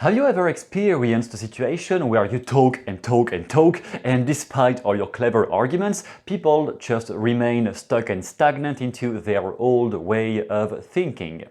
Have you ever experienced a situation where you talk and talk and talk, and despite all your clever arguments, people just remain stuck and stagnant into their old way of thinking?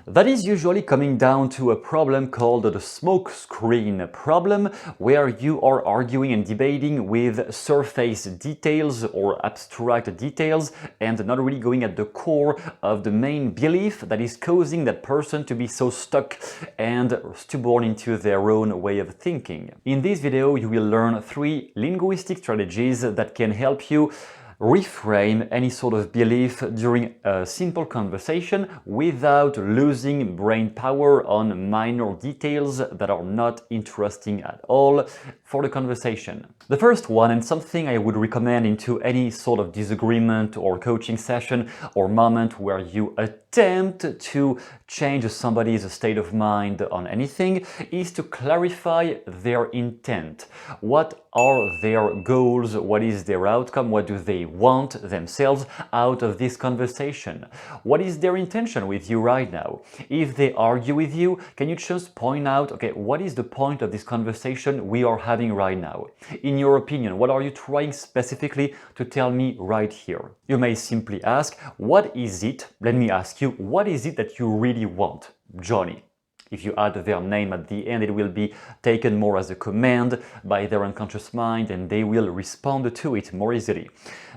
That is usually coming down to a problem called the smokescreen problem, where you are arguing and debating with surface details or abstract details and not really going at the core of the main belief that is causing that person to be so stuck and stubborn into their own way of thinking. In this video, you will learn 3 linguistic strategies that can help you reframe any sort of belief during a simple conversation without losing brain power on minor details that are not interesting at all for the conversation. The first one, and something I would recommend into any sort of disagreement or coaching session or moment where you attempt to change somebody's state of mind on anything, is to clarify their intent. What are their goals? What is their outcome? What do they want themselves out of this conversation? What is their intention with you right now? If they argue with you, can you just point out, okay, what is the point of this conversation we are having right now? In your opinion, what are you trying specifically to tell me right here? You may simply ask, what is it? Let me ask you, what is it that you really want, Johnny? If you add their name at the end, it will be taken more as a command by their unconscious mind and they will respond to it more easily.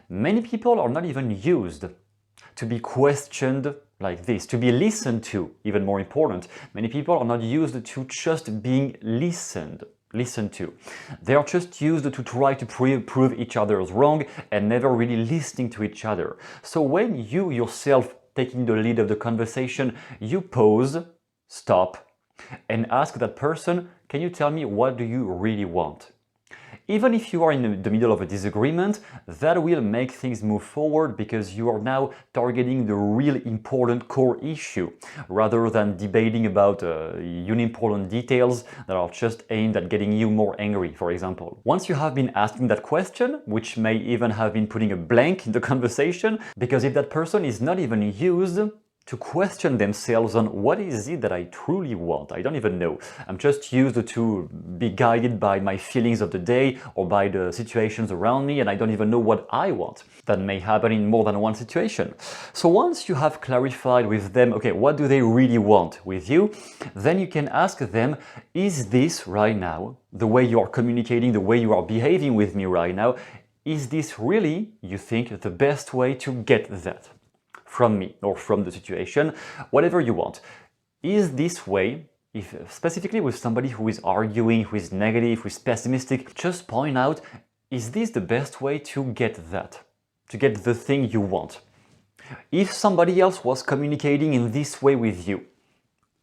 Many people are not even used to be questioned like this, to be listened to, even more important. Many people are not used to just being listened to. They are just used to try to prove each other's wrong and never really listening to each other. So when you yourself taking the lead of the conversation, you pause, stop, and ask that person, can you tell me what do you really want? Even if you are in the middle of a disagreement, that will make things move forward because you are now targeting the real important core issue rather than debating about unimportant details that are just aimed at getting you more angry, for example. Once you have been asking that question, which may even have been putting a blank in the conversation, because if that person is not even used to question themselves on what is it that I truly want. I don't even know. I'm just used to be guided by my feelings of the day or by the situations around me, and I don't even know what I want. That may happen in more than one situation. So once you have clarified with them, okay, what do they really want with you, then you can ask them, is this right now, the way you are communicating, the way you are behaving with me right now, is this really, you think, the best way to get that from me or from the situation, whatever you want? Is this way, if specifically with somebody who is arguing, who is negative, who is pessimistic, just point out, is this the best way to get that, to get the thing you want? If somebody else was communicating in this way with you,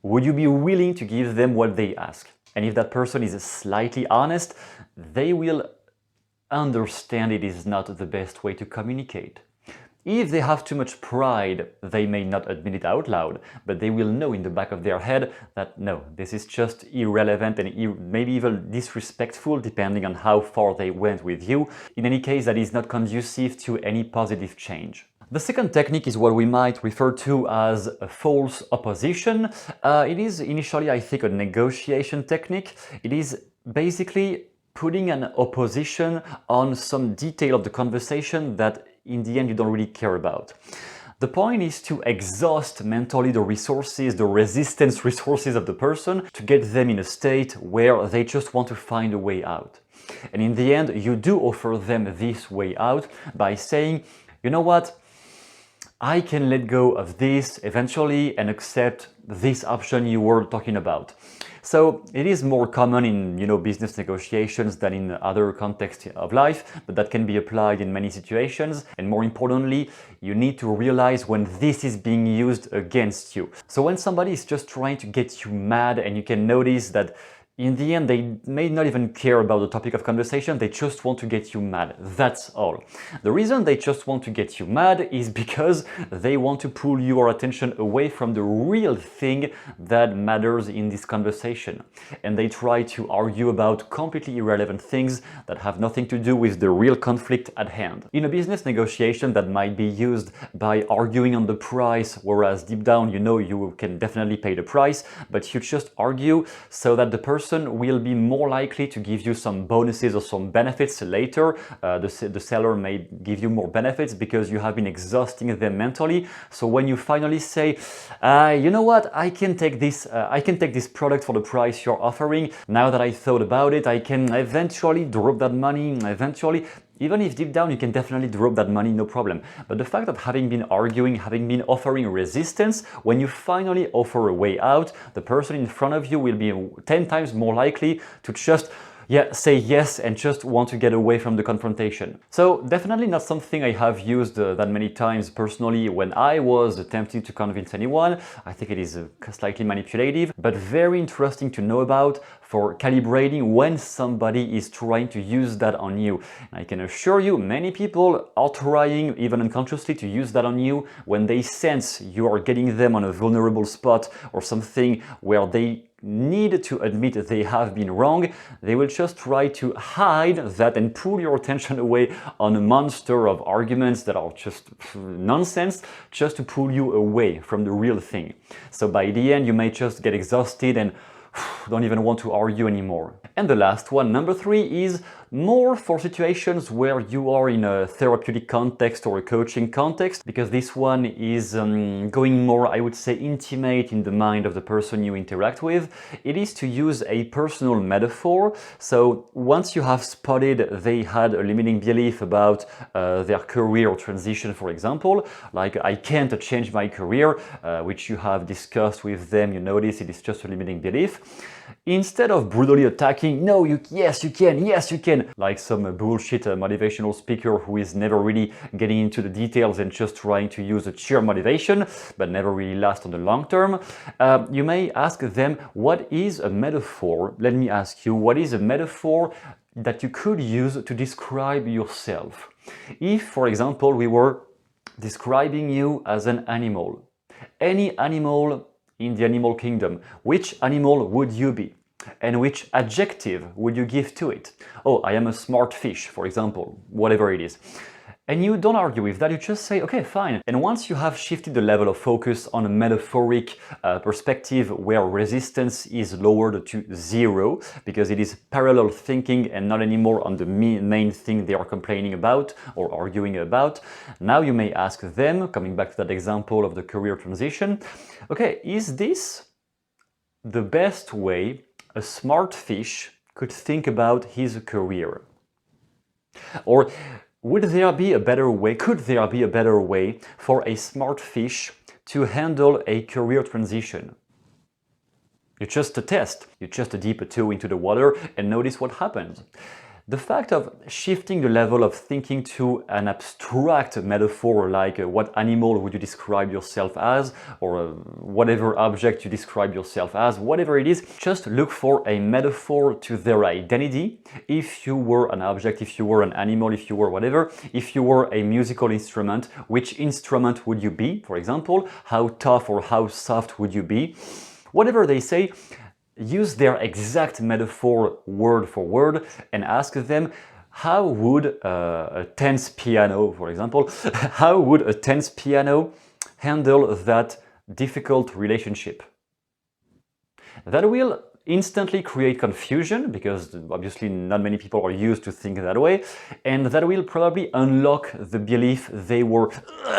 would you be willing to give them what they ask? And if that person is slightly honest, they will understand it is not the best way to communicate. If they have too much pride, they may not admit it out loud, but they will know in the back of their head that no, this is just irrelevant and maybe even disrespectful depending on how far they went with you. In any case, that is not conducive to any positive change. The second technique is what we might refer to as a false opposition. It is initially, I think, a negotiation technique. It is basically putting an opposition on some detail of the conversation that in the end you don't really care about. The point is to exhaust mentally the resources, the resistance resources of the person, to get them in a state where they just want to find a way out. And in the end, you do offer them this way out by saying, you know what, I can let go of this eventually and accept this option you were talking about. So it is more common in business negotiations than in other contexts of life, but that can be applied in many situations. And more importantly, you need to realize when this is being used against you. So when somebody is just trying to get you mad and you can notice that In the end, they may not even care about the topic of conversation, they just want to get you mad. That's all. The reason they just want to get you mad is because they want to pull your attention away from the real thing that matters in this conversation. And they try to argue about completely irrelevant things that have nothing to do with the real conflict at hand. In a business negotiation, that might be used by arguing on the price, whereas deep down you know you can definitely pay the price, but you just argue so that the person will be more likely to give you some bonuses or some benefits later. The seller may give you more benefits because you have been exhausting them mentally. So when you finally say, you know what, I can take this product for the price you're offering. Now that I thought about it, I can eventually drop that money, even if deep down you can definitely drop that money, no problem. But the fact that having been arguing, having been offering resistance, when you finally offer a way out, the person in front of you will be 10 times more likely to just say yes and just want to get away from the confrontation. So definitely not something I have used that many times personally when I was attempting to convince anyone. I think it is slightly manipulative, but very interesting to know about for calibrating when somebody is trying to use that on you. And I can assure you, many people are trying, even unconsciously, to use that on you when they sense you are getting them on a vulnerable spot or something where they need to admit they have been wrong. They will just try to hide that and pull your attention away on a monster of arguments that are just nonsense, just to pull you away from the real thing. So by the end, you may just get exhausted and don't even want to argue anymore. And the last one, number 3, is more for situations where you are in a therapeutic context or a coaching context, because this one is going more, I would say, intimate in the mind of the person you interact with. It is to use a personal metaphor. So once you have spotted they had a limiting belief about their career or transition, for example, like I can't change my career, which you have discussed with them, you notice it is just a limiting belief. Instead of brutally attacking, no, yes you can, like some bullshit motivational speaker who is never really getting into the details and just trying to use a cheer motivation, but never really last on the long term, you may ask them, what is a metaphor? Let me ask you, what is a metaphor that you could use to describe yourself? If, for example, we were describing you as an animal, any animal in the animal kingdom, which animal would you be? And which adjective would you give to it? Oh, I am a smart fish, for example, whatever it is. And you don't argue with that, you just say, okay, fine. And once you have shifted the level of focus on a metaphoric perspective where resistance is lowered to 0, because it is parallel thinking and not anymore on the main thing they are complaining about or arguing about, now you may ask them, coming back to that example of the career transition, okay, is this the best way a smart fish could think about his career? Or would there be a better way, could there be a better way for a smart fish to handle a career transition? You just test, you just dip a toe into the water and notice what happens. The fact of shifting the level of thinking to an abstract metaphor, like what animal would you describe yourself as, or whatever object you describe yourself as, whatever it is, just look for a metaphor to their identity. If you were an object, if you were an animal, if you were whatever, if you were a musical instrument, which instrument would you be, for example? How tough or how soft would you be? Whatever they say, use their exact metaphor word for word and ask them, how would a tense piano, for example, how would a tense piano handle that difficult relationship? That will instantly create confusion, because obviously not many people are used to think that way, and that will probably unlock the belief they were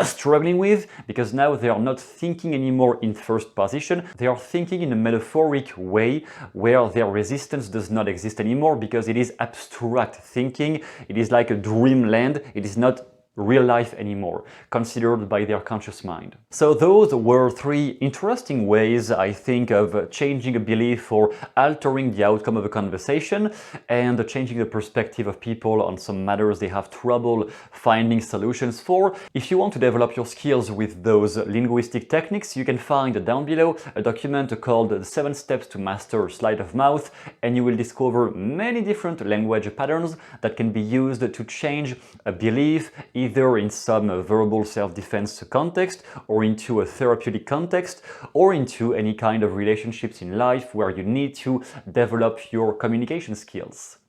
struggling with, because now they are not thinking anymore in first position, they are thinking in a metaphoric way where their resistance does not exist anymore, because it is abstract thinking, it is like a dreamland, it is not real life anymore, considered by their conscious mind. So those were three interesting ways, I think, of changing a belief or altering the outcome of a conversation and changing the perspective of people on some matters they have trouble finding solutions for. If you want to develop your skills with those linguistic techniques, you can find down below a document called The 7 Steps to Master Sleight of Mouth, and you will discover many different language patterns that can be used to change a belief, either in some verbal self-defense context, or into a therapeutic context, or into any kind of relationships in life where you need to develop your communication skills.